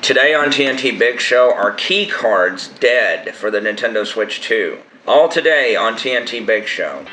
Today on TNT Big Show, are key cards dead for the Nintendo Switch 2? All today on TNT Big Show.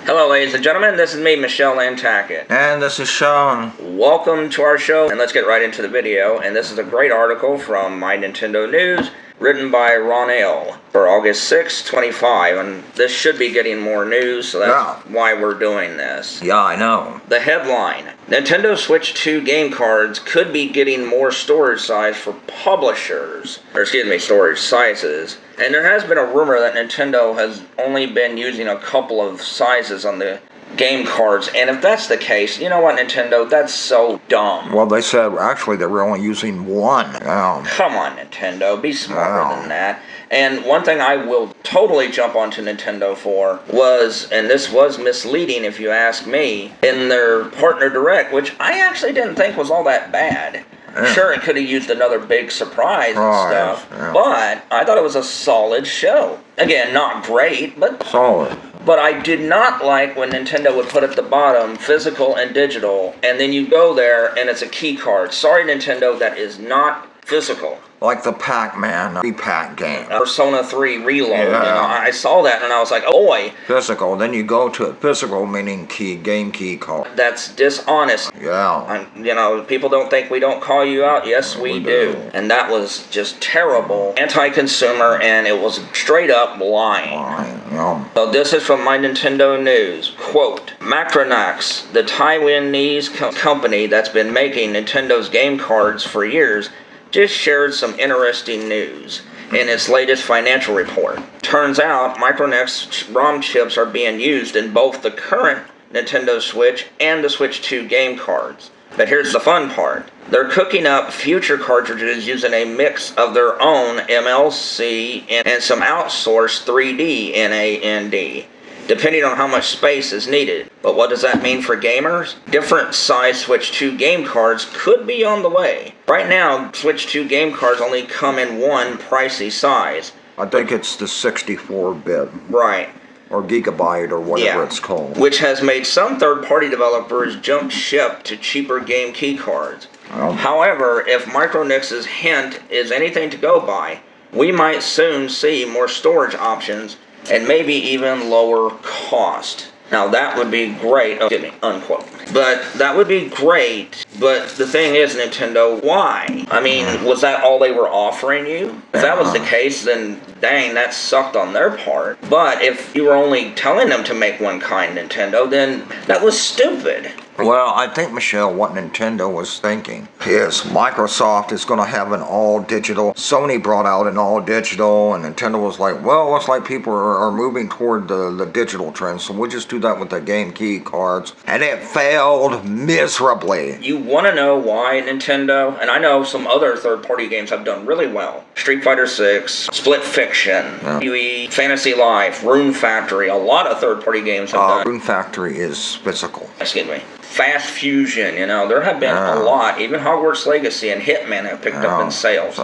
Hello, ladies and gentlemen. This is me, Michelle Nantucket. And this is Sean. Welcome to our show, and let's get right into the video. And this is a great article from My Nintendo News, written by Ron L. for August 6, 25. And this should be getting more news, so that's why we're doing this. Yeah, I know. The headline: Nintendo Switch 2 game cards could be getting more storage size for publishers. Storage sizes. And there has been a rumor that Nintendo has only been using a couple of sizes on the game cards, and if that's the case, you know what, Nintendo, that's so dumb. Well, they said actually they were only using one. Come on, Nintendo, be smarter than that. And one thing I will totally jump onto Nintendo for was, and this was misleading if you ask me, in their partner direct, which I actually didn't think was all that bad. Yeah. Sure, it could have used another big surprise and stuff, but I thought it was a solid show. Again, not great, but solid. But I did not like when Nintendo would put at the bottom physical and digital, and then you go there and it's a key card. Sorry, Nintendo, that is not physical. Like the Pac-Man repack game. Persona 3 Reload. Yeah. You know, I saw that and I was like, oh boy. Physical. Then you go to it. Physical meaning game key card. That's dishonest. Yeah. You know, people don't think we don't call you out. Yes, we do. And that was just terrible. Anti-consumer, and it was straight up lying. Yeah. So this is from My Nintendo News. Quote, Macronax, the Taiwanese company that's been making Nintendo's game cards for years, just shared some interesting news in its latest financial report. Turns out, Micronex ROM chips are being used in both the current Nintendo Switch and the Switch 2 game cards. But here's the fun part. They're cooking up future cartridges using a mix of their own MLC and some outsourced 3D NAND, depending on how much space is needed. But what does that mean for gamers? Different size Switch 2 game cards could be on the way. Right now, Switch 2 game cards only come in one pricey size. I think it's the 64-bit. Right. Or gigabyte or whatever it's called. Which has made some third-party developers jump ship to cheaper game key cards. However, if Micronix's hint is anything to go by, we might soon see more storage options and maybe even lower cost. Now that would be great, unquote. But that would be great, but the thing is, Nintendo, why? I mean, was that all they were offering you? If that was the case, then dang, that sucked on their part. But if you were only telling them to make one kind, Nintendo, then that was stupid. Well, I think, Michelle, what Nintendo was thinking is Microsoft is going to have an all-digital. Sony brought out an all-digital, and Nintendo was like, well, looks like people are moving toward the digital trend, so we'll just do that with the game key cards. And it failed miserably. You want to know why, Nintendo? And I know some other third-party games have done really well. Street Fighter 6, Split Fiction, UE, Fantasy Life, Rune Factory. A lot of third-party games have done. Rune Factory is physical. Excuse me. Fast Fusion, you know, there have been a lot. Even Hogwarts Legacy and Hitman have picked up in sales.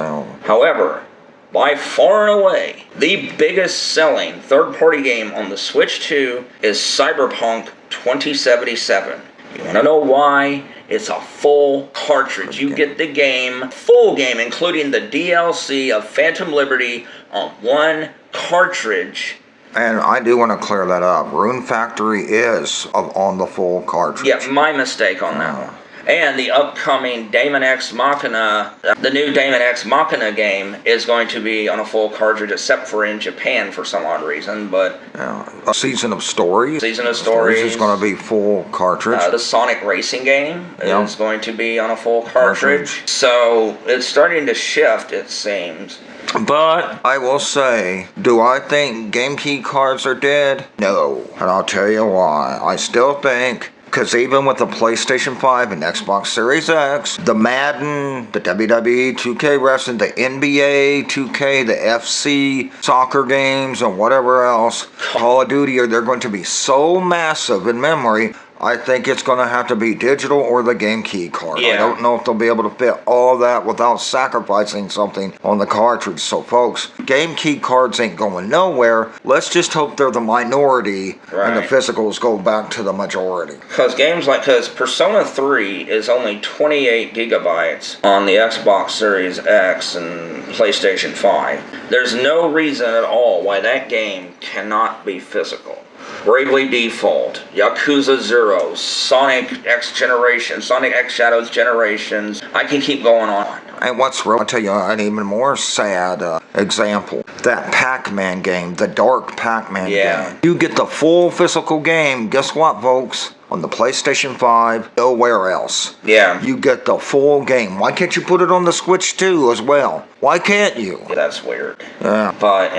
However, by far and away, the biggest selling third-party game on the Switch 2 is Cyberpunk 2077. You want to know why? It's a full cartridge. You get the game, full game, including the DLC of Phantom Liberty on one cartridge. And I do want to clear that up. Rune Factory is on the full cartridge. Yeah, my mistake on that one. And the upcoming Daemon X Machina, the new Daemon X Machina game is going to be on a full cartridge, except for in Japan for some odd reason. But a Season of Stories. Season of Stories is going to be full cartridge. The Sonic Racing game is going to be on a full cartridge. So it's starting to shift, it seems. But I will say, do I think game key cards are dead? No. And I'll tell you why. I still think, because even with the PlayStation 5 and Xbox Series X, the Madden, the WWE 2K Wrestling, the NBA 2K, the FC soccer games, and whatever else, Call of Duty, they're going to be so massive in memory, I think it's going to have to be digital or the game key card. Yeah. I don't know if they'll be able to fit all that without sacrificing something on the cartridge. So, folks, game key cards ain't going nowhere. Let's just hope they're the minority and the physicals go back to the majority. Because because Persona 3 is only 28 gigabytes on the Xbox Series X and PlayStation 5. There's no reason at all why that game cannot be physical. Bravely Default, Yakuza 0, Sonic X Shadows Generations. I can keep going on. And what's real, I'll tell you an even more sad example. That Pac-Man game, the Dark Pac-Man game. You get the full physical game, guess what, folks? On the PlayStation 5, nowhere else. Yeah. You get the full game. Why can't you put it on the Switch 2 as well? Why can't you? That's weird. Yeah. But,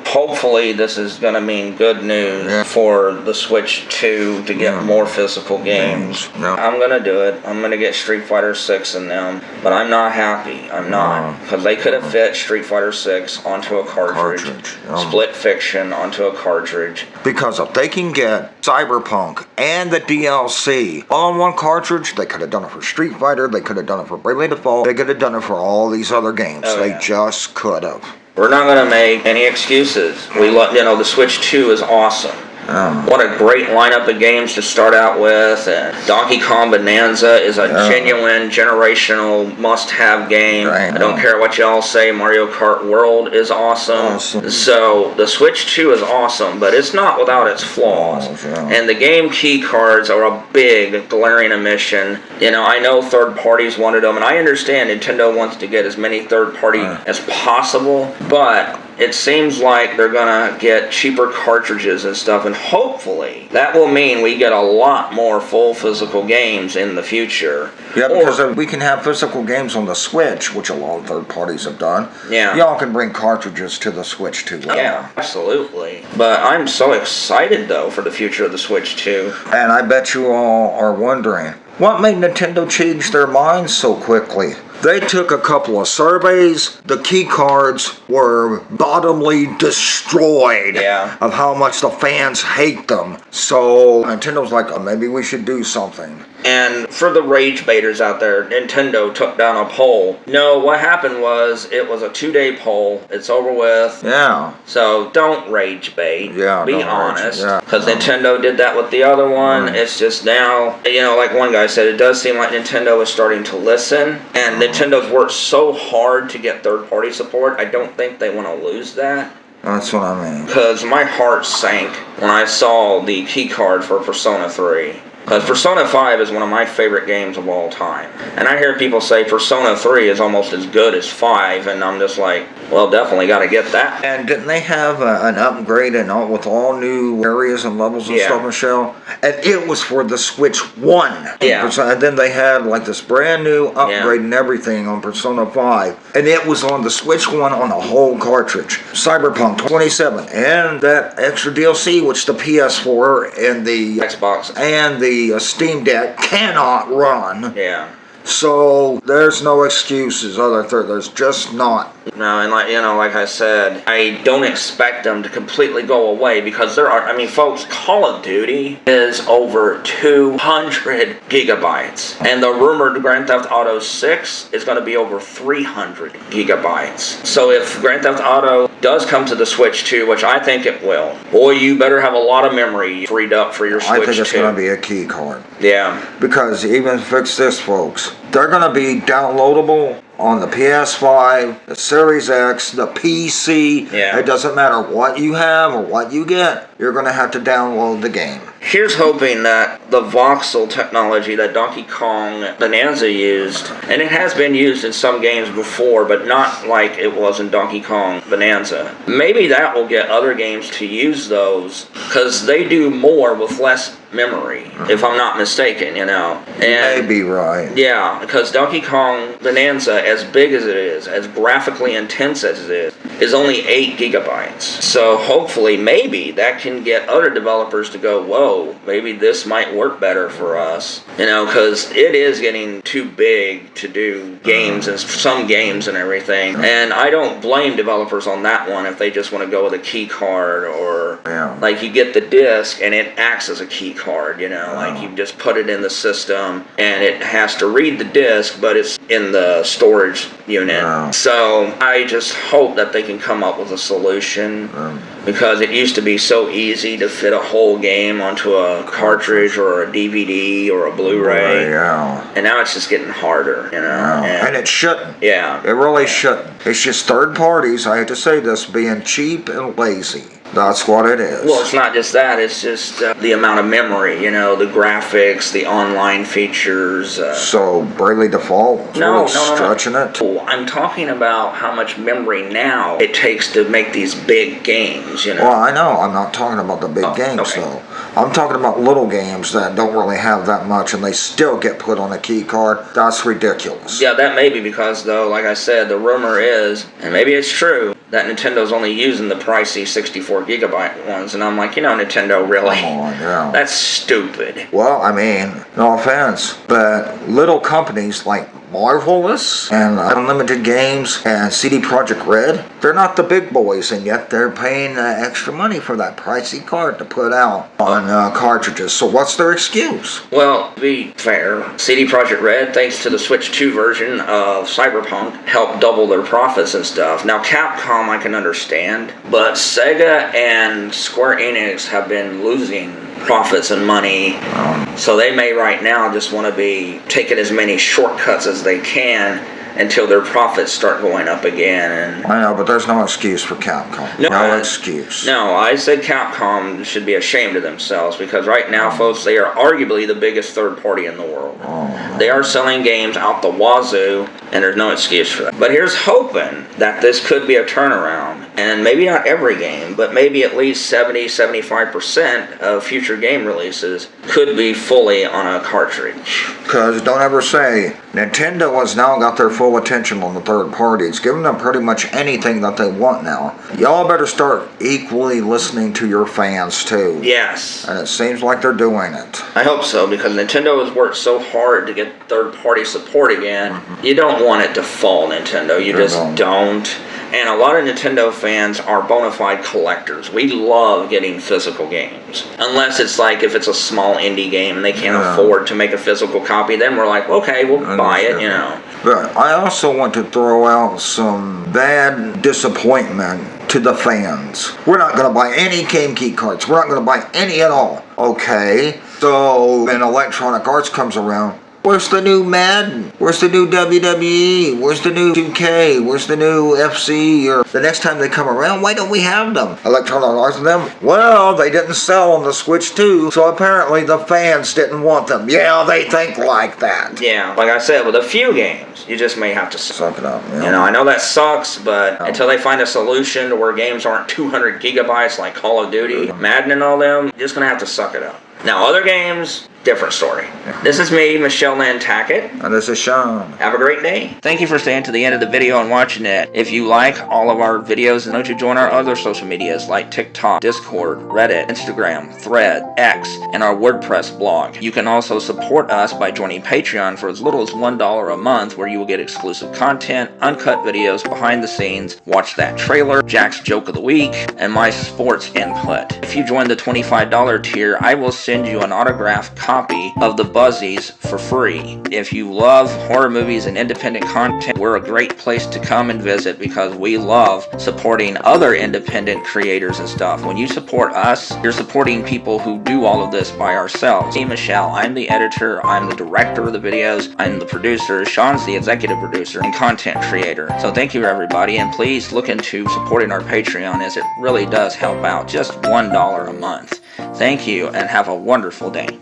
hopefully this is going to mean good news for the Switch 2 to get more physical games. Yeah. I'm going to do it. I'm going to get Street Fighter 6 in them. But I'm not happy. I'm not. Because they could have fit Street Fighter 6 onto a cartridge. Split Fiction onto a cartridge. Because if they can get Cyberpunk and the DLC all on one cartridge, they could have done it for Street Fighter, they could have done it for Bravely Default, they could have done it for all these other games. They just could have. We're not going to make any excuses. The Switch 2 is awesome. What a great lineup of games to start out with. And Donkey Kong Bonanza is a genuine generational must-have game. I don't care what y'all say. Mario Kart World is awesome. So the Switch 2 is awesome, but it's not without its flaws. And the game key cards are a big, glaring omission. I know third parties wanted them, and I understand Nintendo wants to get as many third party as possible, but it seems like they're gonna get cheaper cartridges and stuff, and hopefully that will mean we get a lot more full physical games in the future. Yeah, because we can have physical games on the Switch, which a lot of third parties have done. Yeah. Y'all can bring cartridges to the Switch too. Yeah, absolutely. But I'm so excited though for the future of the Switch 2. And I bet you all are wondering, what made Nintendo change their minds so quickly? They took a couple of surveys. The key cards were bottomly destroyed of how much the fans hate them. So Nintendo's like, maybe we should do something. And for the rage baiters out there, Nintendo took down a poll. No, what happened was it was a 2-day poll. It's over with. Yeah. So don't rage bait. Yeah. Be honest. Because Nintendo did that with the other one. It's just now, like one guy said, it does seem like Nintendo is starting to listen. And Nintendo's worked so hard to get third-party support. I don't think they want to lose that. That's what I mean. Because my heart sank when I saw the key card for Persona 3. Because Persona 5 is one of my favorite games of all time. And I hear people say Persona 3 is almost as good as 5, and I'm just like, well, definitely got to get that. And didn't they have an upgrade and with all new areas and levels and stuff, Michelle? And it was for the Switch 1. Yeah. And then they had like this brand new upgrade and everything on Persona 5. And it was on the Switch 1 on a whole cartridge. Cyberpunk 27 and that extra DLC, which the PS4 and the Xbox and the Steam Deck cannot run. Yeah. So there's no excuses. There's just not. No, and like I said, I don't expect them to completely go away because folks, Call of Duty is over 200 gigabytes. And the rumored Grand Theft Auto 6 is going to be over 300 gigabytes. So if Grand Theft Auto does come to the Switch 2, which I think it will, boy, you better have a lot of memory freed up for your Switch 2. I think it's going to be a key card. Yeah. Because even fix this, folks, they're going to be downloadable on the PS5, the Series X, the PC. Yeah. It doesn't matter what you have or what you get, you're going to have to download the game. Here's hoping that the voxel technology that Donkey Kong Bonanza used, and it has been used in some games before, but not like it was in Donkey Kong Bonanza. Maybe that will get other games to use those, because they do more with less memory, if I'm not mistaken, And you may be right. Yeah, because Donkey Kong Bonanza, as big as it is, as graphically intense as it is, is only 8 gigabytes. So hopefully, maybe that can get other developers to go, whoa, maybe this might work better for us. You know, because it is getting too big to do games and some games and everything. And I don't blame developers on that one if they just want to go with a key card, or like you get the disc and it acts as a key card, you know, like you just put it in the system and it has to read the disc, but it's in the storage unit. So I just hope that they can come up with a solution, because it used to be so easy to fit a whole game onto a cartridge or a DVD or a Blu-ray, and now it's just getting harder, you know. And it shouldn't. Yeah. It really shouldn't. It's just third parties, I hate to say this, being cheap and lazy. That's what it is. Well, it's not just that. It's just the amount of memory, you know, the graphics, the online features. So, Bravely Default no, stretching it? Oh, I'm talking about how much memory now it takes to make these big games, you know. Well, I know. I'm not talking about the big games, though. I'm talking about little games that don't really have that much, and they still get put on a key card. That's ridiculous. Yeah, that may be because, though, like I said, the rumor is, and maybe it's true, that Nintendo's only using the pricey 64 gigabyte ones, and I'm like, you know, Nintendo, really? Come on, yeah. That's stupid. Well, I mean, no offense, but little companies like Marvelous and Unlimited Games and CD Projekt Red, they're not the big boys, and yet they're paying extra money for that pricey card to put out on cartridges. So what's their excuse? Well, to be fair, CD Projekt Red, thanks to the Switch 2 version of Cyberpunk, helped double their profits and stuff. Now, Capcom I can understand, but Sega and Square Enix have been losing profits and money, so they may right now just want to be taking as many shortcuts as they can until their profits start going up again. And I know, but there's no excuse for Capcom. No excuse. No, I said Capcom should be ashamed of themselves, because right now, folks, they are arguably the biggest third party in the world. They are selling games out the wazoo, and there's no excuse for that. But here's hoping that this could be a turnaround, and maybe not every game, but maybe at least 70-75% of future game releases could be fully on a cartridge. Because don't ever say, Nintendo has now got their full attention on the third parties, giving them pretty much anything that they want now. Y'all better start equally listening to your fans too. Yes. And it seems like they're doing it. I hope so, because Nintendo has worked so hard to get third-party support again. You don't want it to fall, Nintendo. You just don't. And a lot of Nintendo fans are bona fide collectors. We love getting physical games. Unless it's like if it's a small indie game and they can't afford to make a physical copy, then we're like, okay, we'll buy it, you know. But I also want to throw out some bad disappointment to the fans. We're not going to buy any game key cards. We're not going to buy any at all. Okay, so when Electronic Arts comes around, where's the new Madden? Where's the new WWE? Where's the new 2K? Where's the new FC? Or the next time they come around, why don't we have them? Electronic Arts and them? Well, they didn't sell on the Switch 2, so apparently the fans didn't want them. Yeah, they think like that. Yeah, like I said, with a few games, you just may have to suck it up. Yeah. You know, I know that sucks, but until they find a solution to where games aren't 200 gigabytes like Call of Duty, Madden and all them, you're just going to have to suck it up. Now, other games, different story. This is me, Michelle Nantucket. And this is Sean. Have a great day. Thank you for staying to the end of the video and watching it. If you like all of our videos, don't you join our other social medias like TikTok, Discord, Reddit, Instagram, Thread, X, and our WordPress blog. You can also support us by joining Patreon for as little as $1 a month, where you will get exclusive content, uncut videos, behind the scenes, watch that trailer, Jack's Joke of the Week, and my sports input. If you join the $25 tier, I will send you an autographed copy of The Buzzies for free. If you love horror movies and independent content, we're a great place to come and visit, because we love supporting other independent creators and stuff. When you support us, you're supporting people who do all of this by ourselves. Me, Michelle, I'm the editor, I'm the director of the videos, I'm the producer, Sean's the executive producer and content creator. So thank you, everybody, and please look into supporting our Patreon, as it really does help out. Just $1 a month. Thank you, and have a wonderful day.